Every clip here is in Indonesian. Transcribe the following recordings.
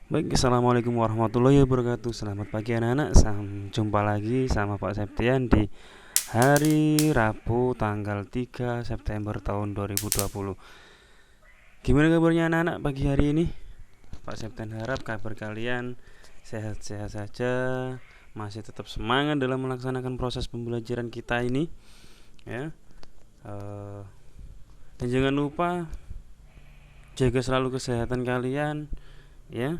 Baik, assalamualaikum warahmatullahi wabarakatuh. Selamat pagi anak-anak. Jumpa lagi sama Pak Septian di hari Rabu tanggal 3 September tahun 2020. Gimana kabarnya anak-anak pagi hari ini? Pak Septian harap kabar kalian sehat-sehat saja, masih tetap semangat dalam melaksanakan proses pembelajaran kita ini, ya. Dan jangan lupa jaga selalu kesehatan kalian, ya.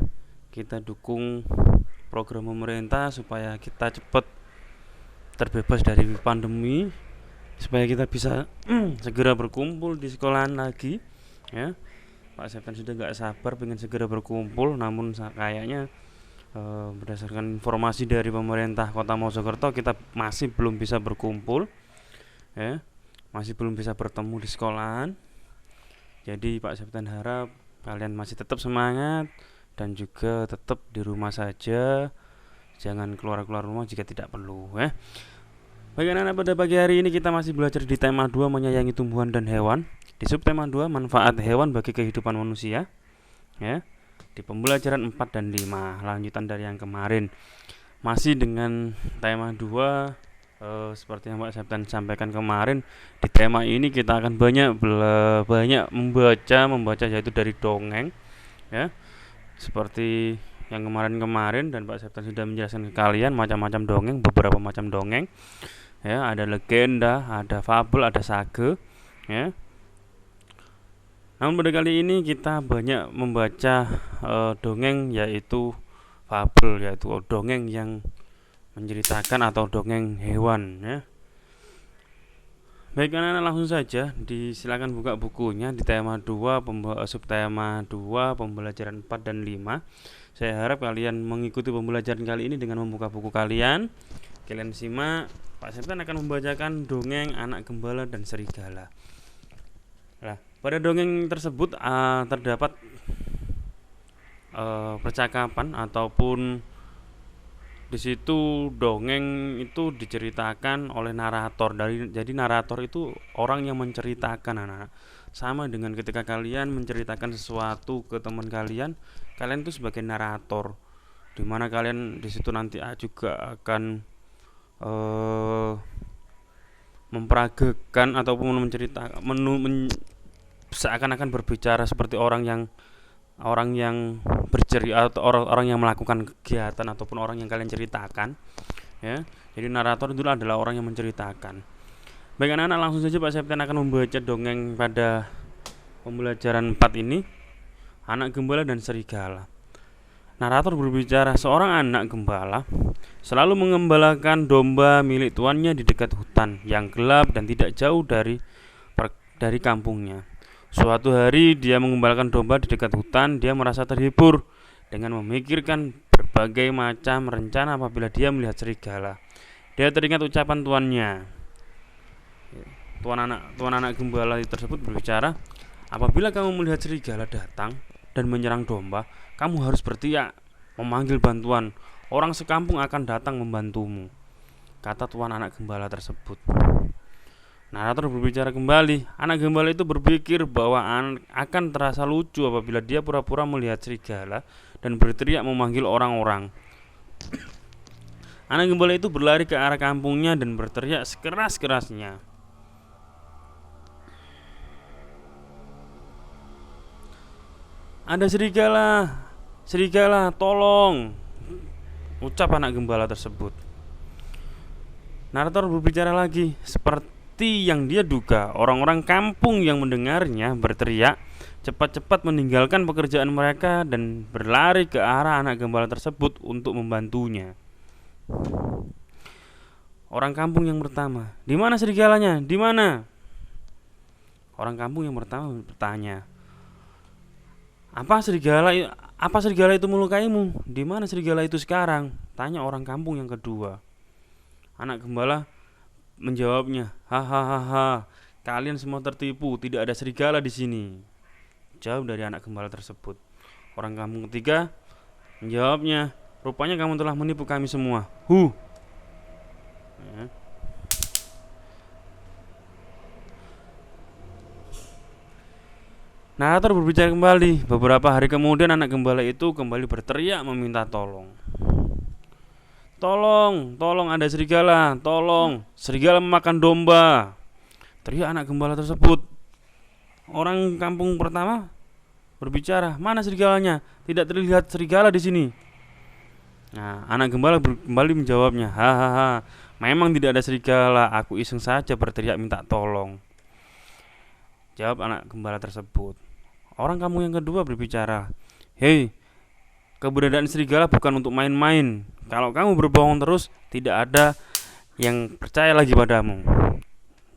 Kita dukung program pemerintah supaya kita cepat terbebas dari pandemi, supaya kita bisa segera berkumpul di sekolahan lagi, ya. Pak Septian sudah gak sabar pengen segera berkumpul, namun kayaknya berdasarkan informasi dari pemerintah Kota Mojokerto kita masih belum bisa berkumpul, ya, masih belum bisa bertemu di sekolahan. Jadi Pak Septian harap kalian masih tetap semangat dan juga tetap di rumah saja, jangan keluar-keluar rumah jika tidak perlu, ya. Bagaimana pada pagi hari ini kita masih belajar di tema 2 menyayangi tumbuhan dan hewan. Di subtema 2 manfaat hewan bagi kehidupan manusia, ya. Di pembelajaran 4 dan 5 lanjutan dari yang kemarin. Masih dengan tema 2, seperti yang Pak Septian sampaikan kemarin, di tema ini kita akan banyak membaca yaitu dari dongeng, ya. Seperti yang kemarin-kemarin, dan Pak Septian sudah menjelaskan ke kalian macam-macam dongeng, beberapa macam dongeng, ya. Ada legenda, ada fabel, ada sage, ya. Namun pada kali ini kita banyak membaca dongeng, yaitu fabel, yaitu dongeng yang menceritakan atau dongeng hewan, ya. Baik anak-anak, langsung saja disilakan buka bukunya di tema 2 subtema 2 pembelajaran 4 dan 5. Saya harap kalian mengikuti pembelajaran kali ini dengan membuka buku kalian. Kalian simak, Pak Septian akan membacakan dongeng anak gembala dan serigala. Nah, pada dongeng tersebut terdapat percakapan ataupun di situ dongeng itu diceritakan oleh narator. Jadi narator itu orang yang menceritakan anak-anak. Sama dengan ketika kalian menceritakan sesuatu ke teman kalian, kalian itu sebagai narator. Dimana kalian di situ nanti juga akan memperagakan ataupun menceritakan seakan-akan berbicara seperti orang yang bercerita atau orang yang melakukan kegiatan ataupun orang yang kalian ceritakan, ya. Jadi narator itu adalah orang yang menceritakan. Baik anak-anak, langsung saja Pak Septian akan membaca dongeng pada pembelajaran 4 ini, anak gembala dan serigala. Narator berbicara, seorang anak gembala selalu mengembalakan domba milik tuannya di dekat hutan yang gelap dan tidak jauh dari kampungnya. Suatu hari dia mengembalakan domba di dekat hutan. Dia merasa terhibur dengan memikirkan berbagai macam rencana apabila dia melihat serigala. Dia teringat ucapan tuannya. Tuan anak gembala tersebut berbicara, apabila kamu melihat serigala datang dan menyerang domba, kamu harus berteriak, memanggil bantuan. Orang sekampung akan datang membantumu, kata tuan anak gembala tersebut. Narator berbicara kembali. Anak gembala itu berpikir bahwa akan terasa lucu apabila dia pura-pura melihat serigala dan berteriak memanggil orang-orang. Anak gembala itu berlari ke arah kampungnya dan berteriak sekeras-kerasnya. Ada serigala, serigala, tolong, ucap anak gembala tersebut. Narator berbicara lagi. Seperti yang dia duga, orang-orang kampung yang mendengarnya berteriak cepat-cepat meninggalkan pekerjaan mereka dan berlari ke arah anak gembala tersebut untuk membantunya. Orang kampung yang pertama, di mana serigalanya? Di mana? Orang kampung yang pertama bertanya, Apa serigala itu melukaimu? Di mana serigala itu sekarang? Tanya orang kampung yang kedua. Anak gembala menjawabnya, hahaha, kalian semua tertipu, tidak ada serigala di sini, jawab dari anak gembala tersebut. Orang kampung ketiga menjawabnya, rupanya kamu telah menipu kami semua. Ya. Narator berbicara kembali. Beberapa hari kemudian anak gembala itu kembali berteriak meminta tolong. Tolong, tolong ada serigala, tolong, serigala memakan domba. Teriak anak gembala tersebut. Orang kampung pertama berbicara, mana serigalanya? Tidak terlihat serigala di sini. Nah, anak gembala kembali menjawabnya, hahaha, memang tidak ada serigala, aku iseng saja berteriak minta tolong. Jawab anak gembala tersebut. Orang kampung yang kedua berbicara, hei, keberadaan serigala bukan untuk main-main. Kalau kamu berbohong terus, tidak ada yang percaya lagi padamu.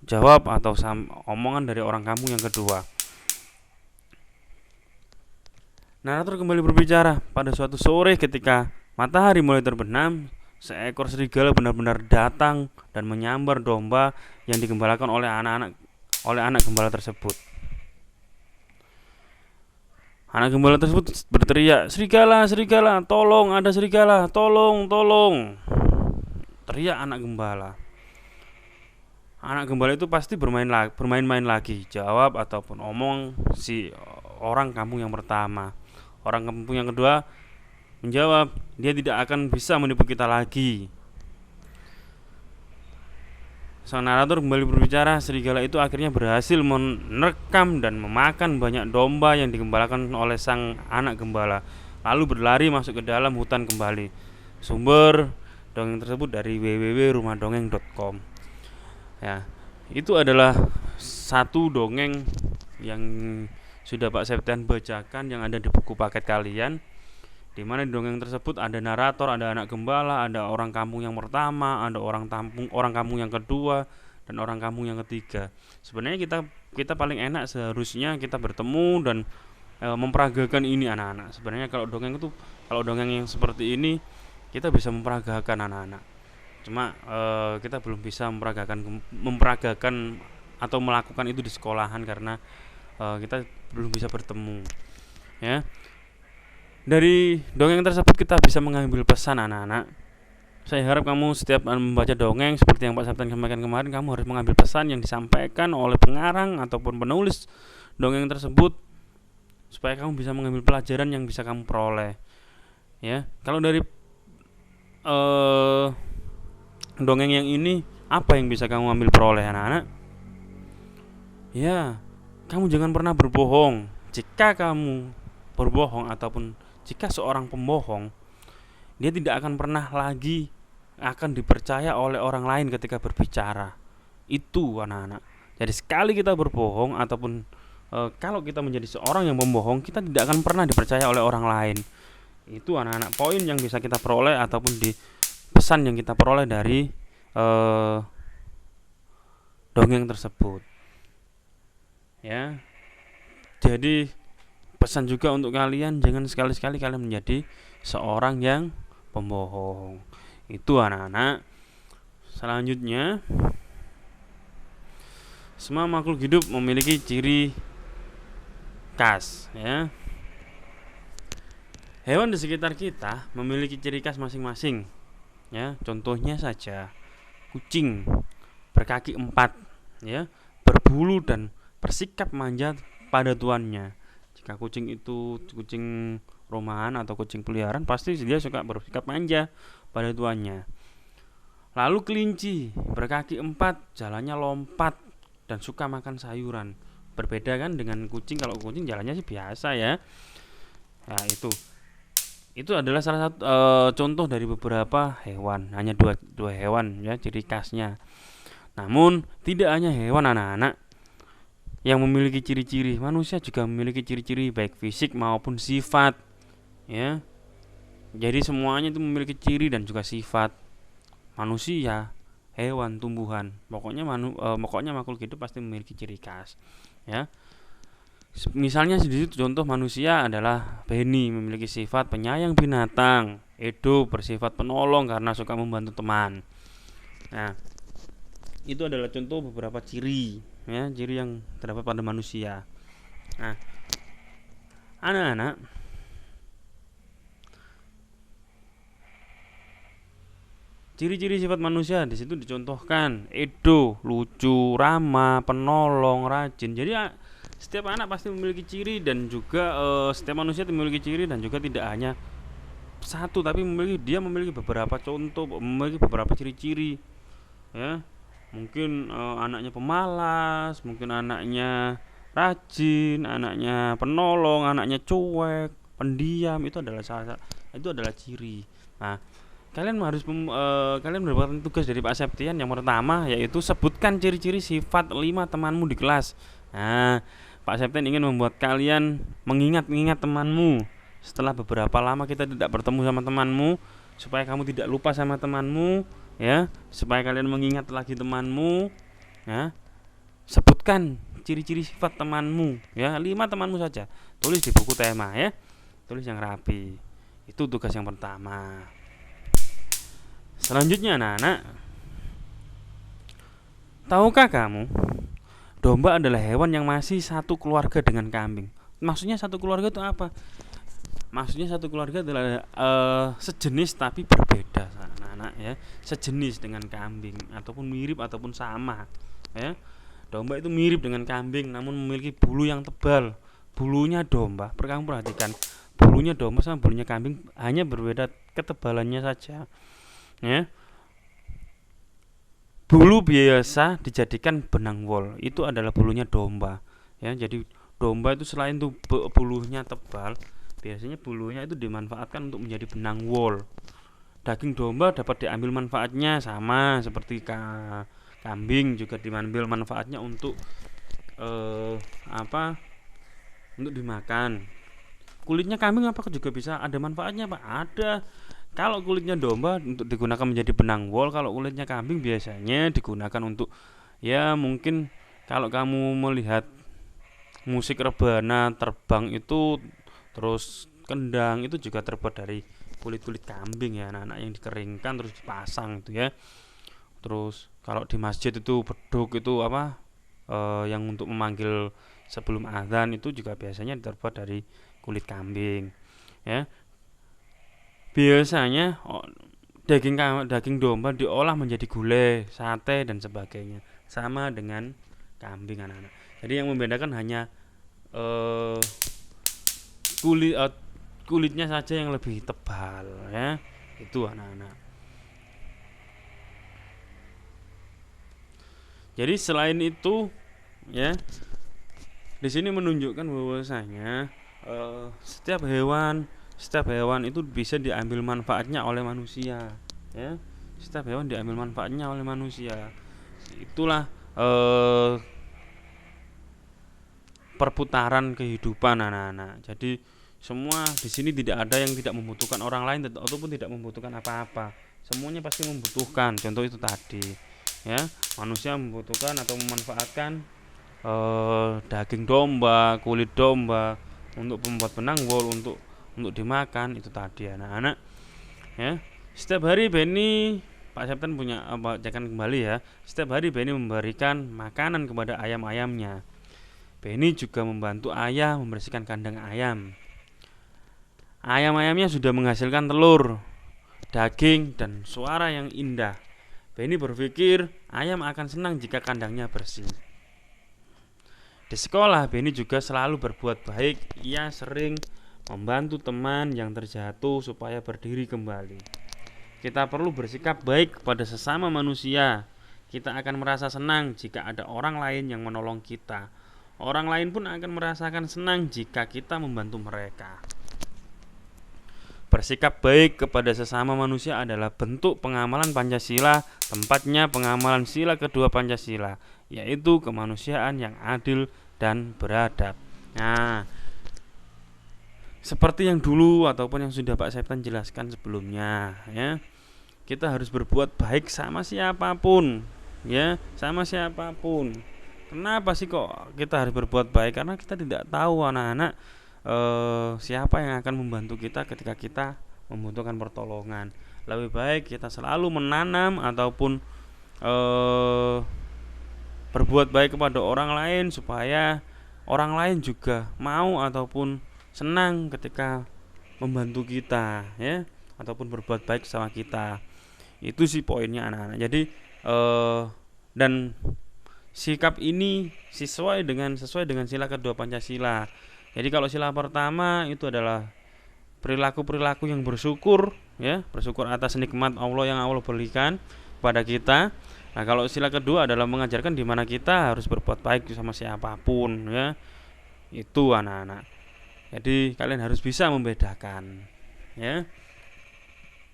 Jawab atau omongan dari orang kampung yang kedua. Narator kembali berbicara. Pada suatu sore ketika matahari mulai terbenam, seekor serigala benar-benar datang dan menyambar domba yang digembalakan oleh anak gembala tersebut. Anak gembala tersebut berteriak, serigala, serigala, tolong, ada serigala, tolong, tolong. Teriak anak gembala. Anak gembala itu pasti bermain-main lagi. Jawab ataupun omong si orang kampung yang pertama. Orang kampung yang kedua menjawab, dia tidak akan bisa menipu kita lagi. Sang narator kembali berbicara. Serigala itu akhirnya berhasil menerkam dan memakan banyak domba yang digembalakan oleh sang anak gembala, lalu berlari masuk ke dalam hutan kembali. Sumber dongeng tersebut dari www.rumahDongeng.com. Ya, itu adalah satu dongeng yang sudah Pak Septian bacakan yang ada di buku paket kalian, di mana di dongeng tersebut ada narator, ada anak gembala, ada orang kampung yang pertama, ada orang kampung yang kedua, dan orang kampung yang ketiga. Sebenarnya kita paling enak seharusnya kita bertemu dan memperagakan ini anak-anak. Sebenarnya kalau dongeng yang seperti ini kita bisa memperagakan anak-anak. Cuma kita belum bisa memperagakan atau melakukan itu di sekolahan karena kita belum bisa bertemu. Ya. Dari dongeng tersebut kita bisa mengambil pesan anak-anak. Saya harap kamu setiap membaca dongeng seperti yang Pak Septian sampaikan kemarin, kamu harus mengambil pesan yang disampaikan oleh pengarang ataupun penulis dongeng tersebut supaya kamu bisa mengambil pelajaran yang bisa kamu peroleh. Ya, kalau dari dongeng yang ini apa yang bisa kamu ambil peroleh anak-anak? Ya, kamu jangan pernah berbohong. Jika kamu berbohong ataupun jika seorang pembohong, dia tidak akan pernah lagi akan dipercaya oleh orang lain ketika berbicara. Itu anak-anak. Jadi sekali kita berbohong ataupun kalau kita menjadi seorang yang pembohong, kita tidak akan pernah dipercaya oleh orang lain. Itu anak-anak poin yang bisa kita peroleh ataupun di pesan yang kita peroleh dari dongeng tersebut. Ya. Jadi pesan juga untuk kalian, jangan sekali-sekali kalian menjadi seorang yang pembohong. Itu anak-anak. Selanjutnya, semua makhluk hidup memiliki ciri khas, ya. Hewan di sekitar kita memiliki ciri khas masing-masing. Ya, contohnya saja kucing berkaki 4, ya, berbulu dan bersikap manja pada tuannya. Jika kucing itu kucing rumahan atau kucing peliharaan, pasti dia suka bersikap manja pada tuannya. Lalu kelinci berkaki 4, jalannya lompat dan suka makan sayuran. Berbeda kan dengan kucing. Kalau kucing jalannya sih biasa, ya. Nah, itu adalah salah satu contoh dari beberapa hewan. Hanya dua hewan, ya, ciri khasnya. Namun tidak hanya hewan anak-anak yang memiliki ciri-ciri, manusia juga memiliki ciri-ciri baik fisik maupun sifat, ya. Jadi semuanya itu memiliki ciri dan juga sifat. Manusia, hewan, tumbuhan, pokoknya makhluk hidup pasti memiliki ciri khas, ya. Misalnya di situ contoh manusia adalah Benny, memiliki sifat penyayang binatang. Edo bersifat penolong karena suka membantu teman. Nah, itu adalah contoh beberapa ciri, ya, ciri yang terdapat pada manusia. Nah, anak-anak, ciri-ciri sifat manusia di situ dicontohkan. Edo lucu, ramah, penolong, rajin. Jadi Setiap anak pasti memiliki ciri dan juga setiap manusia memiliki ciri dan juga tidak hanya satu tapi memiliki beberapa contoh, memiliki beberapa ciri-ciri, ya. Mungkin anaknya pemalas, mungkin anaknya rajin, anaknya penolong, anaknya cuek, pendiam, itu adalah ciri. Nah, kalian mendapatkan tugas dari Pak Septian yang pertama, yaitu sebutkan ciri-ciri sifat 5 temanmu di kelas. Nah, Pak Septian ingin membuat kalian mengingat-ingat temanmu. Setelah beberapa lama kita tidak bertemu sama temanmu, supaya kamu tidak lupa sama temanmu, ya, supaya kalian mengingat lagi temanmu, ya. Sebutkan ciri-ciri sifat temanmu, ya, 5 temanmu saja. Tulis di buku tema, ya. Tulis yang rapi. Itu tugas yang pertama. Selanjutnya, anak-anak, tahukah kamu domba adalah hewan yang masih satu keluarga dengan kambing? Maksudnya satu keluarga itu apa? Maksudnya satu keluarga adalah sejenis tapi berbeda, anak-anak, ya. Sejenis dengan kambing ataupun mirip ataupun sama, ya. Domba itu mirip dengan kambing namun memiliki bulu yang tebal. Bulunya domba, kamu perhatikan, bulunya domba sama bulunya kambing hanya berbeda ketebalannya saja, ya. Bulu biasa dijadikan benang wol, itu adalah bulunya domba, ya. Jadi domba itu selain itu bulunya tebal, biasanya bulunya itu dimanfaatkan untuk menjadi benang wol. Daging domba dapat diambil manfaatnya sama seperti kambing, juga diambil manfaatnya untuk untuk dimakan. Kulitnya kambing apakah juga bisa ada manfaatnya, Pak? Ada. Kalau kulitnya domba untuk digunakan menjadi benang wol, kalau kulitnya kambing biasanya digunakan untuk, ya, mungkin kalau kamu melihat musik rebana terbang itu, terus kendang itu juga terbuat dari kulit-kulit kambing, ya, anak-anak, yang dikeringkan terus dipasang itu, ya. Terus kalau di masjid itu beduk itu yang untuk memanggil sebelum azan itu juga biasanya terbuat dari kulit kambing, ya. Biasanya daging domba diolah menjadi gulai, sate dan sebagainya, sama dengan kambing, anak-anak. Jadi yang membedakan hanya kulitnya saja yang lebih tebal, ya. Itu, anak-anak. Jadi selain itu, ya, di sini menunjukkan bahwasanya setiap hewan itu bisa diambil manfaatnya oleh manusia, ya. Setiap hewan diambil manfaatnya oleh manusia. Itulah perputaran kehidupan, anak-anak. Jadi semua di sini tidak ada yang tidak membutuhkan orang lain ataupun tidak membutuhkan apa-apa. Semuanya pasti membutuhkan. Contoh itu tadi, ya. Manusia membutuhkan atau memanfaatkan daging domba, kulit domba untuk membuat benang wol, untuk dimakan, itu tadi, anak-anak, ya. Setiap hari Pak Septen punya bacakan kembali, ya. Setiap hari Benny memberikan makanan kepada ayam-ayamnya. Benny juga membantu ayah membersihkan kandang ayam. Ayam-ayamnya sudah menghasilkan telur, daging, dan suara yang indah. Benny berpikir ayam akan senang jika kandangnya bersih. Di sekolah, Benny juga selalu berbuat baik. Ia sering membantu teman yang terjatuh supaya berdiri kembali. Kita perlu bersikap baik kepada sesama manusia. Kita akan merasa senang jika ada orang lain yang menolong kita. Orang lain pun akan merasakan senang jika kita membantu mereka. Bersikap baik kepada sesama manusia adalah bentuk pengamalan Pancasila, tempatnya pengamalan sila kedua Pancasila, yaitu kemanusiaan yang adil dan beradab. Nah, seperti yang dulu ataupun yang sudah Pak Septan jelaskan sebelumnya, ya. Kita harus berbuat baik sama siapapun, ya, sama siapapun. Kenapa sih kok kita harus berbuat baik? Karena kita tidak tahu, anak-anak, siapa yang akan membantu kita ketika kita membutuhkan pertolongan. Lebih baik kita selalu menanam ataupun berbuat baik kepada orang lain supaya orang lain juga mau ataupun senang ketika membantu kita, ya, ataupun berbuat baik sama kita. Itu sih poinnya, anak-anak. Jadi dan sikap ini sesuai dengan sila kedua Pancasila. Jadi kalau sila pertama itu adalah perilaku-perilaku yang bersyukur, ya, bersyukur atas nikmat Allah yang Allah berikan pada kita. Nah, kalau sila kedua adalah mengajarkan di mana kita harus berbuat baik sama siapapun, ya. Itu anak-anak. Jadi kalian harus bisa membedakan, ya.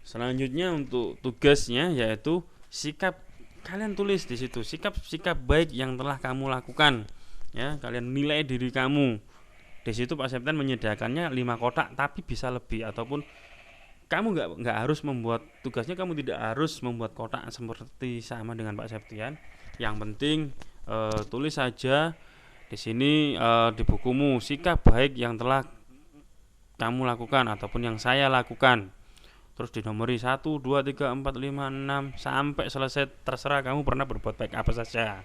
Selanjutnya untuk tugasnya yaitu sikap, kalian tulis di situ sikap baik yang telah kamu lakukan, ya. Kalian nilai diri kamu. Di situ Pak Septen menyediakannya 5 kotak, tapi bisa lebih, ataupun kamu nggak harus membuat tugasnya, kamu tidak harus membuat kotak seperti sama dengan Pak Septian. Yang penting tulis saja di sini di bukumu sikap baik yang telah kamu lakukan ataupun yang saya lakukan. Terus dinomori 1, 2, 3, 4, 5, 6 sampai selesai, terserah kamu pernah berbuat baik apa saja.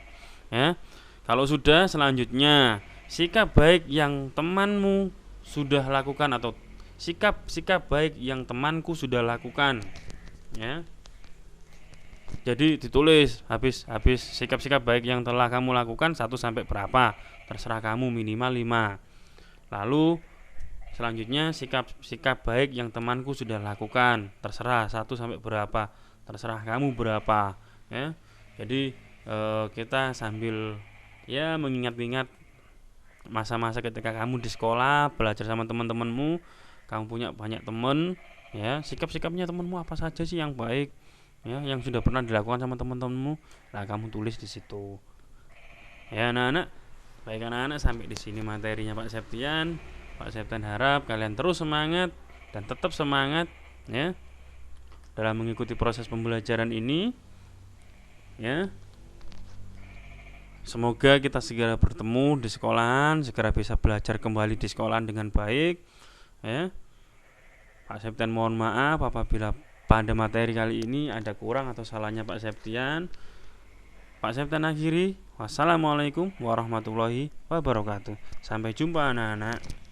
Ya. Kalau sudah, selanjutnya sikap baik yang temanmu sudah lakukan atau sikap baik yang temanku sudah lakukan. Ya. Jadi ditulis habis sikap baik yang telah kamu lakukan 1 sampai berapa, terserah kamu, minimal 5. Lalu selanjutnya sikap baik yang temanku sudah lakukan, terserah 1 sampai berapa, terserah kamu berapa, ya. Jadi kita sambil ya mengingat-ingat masa-masa ketika kamu di sekolah belajar sama teman-temanmu, kamu punya banyak teman, ya, sikap-sikapnya temanmu apa saja sih yang baik, ya, yang sudah pernah dilakukan sama teman-temanmu. Nah, kamu tulis di situ. Ya, anak-anak, baik anak-anak, sampai di sini materinya Pak Septian. Pak Septian harap kalian terus semangat dan tetap semangat, ya, dalam mengikuti proses pembelajaran ini, ya. Semoga kita segera bertemu di sekolahan, segera bisa belajar kembali di sekolahan dengan baik, ya. Pak Septian mohon maaf apabila pada materi kali ini ada kurang atau salahnya Pak Septian. Pak Septian akhiri, wassalamualaikum warahmatullahi wabarakatuh. Sampai jumpa anak-anak.